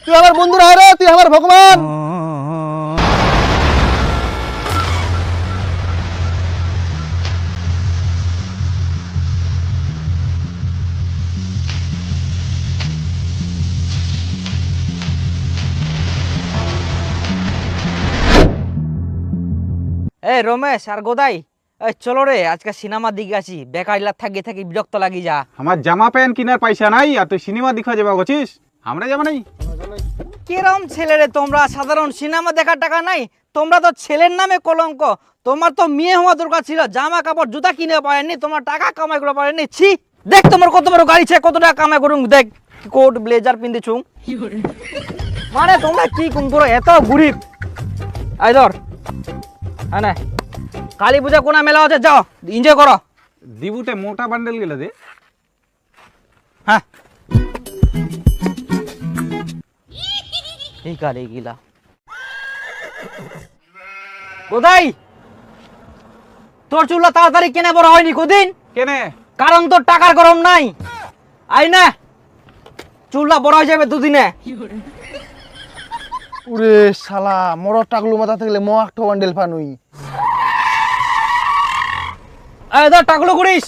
তুই আমার বন্ধু না রে, তুই আমার ভগবান। এই রমেশ আর গোদাই, এই চলো রে আজকে সিনেমার দিকে আছি। বেকার থাকি থাকি বিরক্ত লাগি যা। আমার জামা প্যান্ট কিনার পয়সা নাই আর তুই সিনেমা দেখা যাবা গছিস? আমরা যাবো নাই। কিরম ছেলে রে তোমরা? সাধারণ সিনেমা দেখার টাকা নাই? তোমরা তো ছেলের নামে কলঙ্ক। তোমার তো মেয়ে হওয়া দরকার ছিল, জামা কাপড় জুতা কিনে পারেননি, তোমার টাকা কামাই করে পারেননি। ছি, দেখ তোমার কত বড় গাড়ি ছে, কত টাকা কামাই করুন। দেখ কোট ব্লেজার পিন্ধিছু, মানে তোমরা কি কোন করো, এত গরিব। আই ধর, হ্যাঁ না, কালী পূজা কোনা মেলা আছে, যাও এনজয় করো। দিবুতে মোটা বান্ডেল গেলে দে। হ্যাঁ এই কারে গিলা কোথায়? তোর চুলা তাড়াতাড়ি কেনে বড় হয়নি কদিন, কেনে? কারণ তোর টাকার গরম নাই। আই না, চুলটা বড় হয়ে যাবে দুদিনে। ওরে শালা, মরর টাকলু মাথা থাকলে ম একটা বান্ডেল পানুই। এই ধর টাকলো করিস।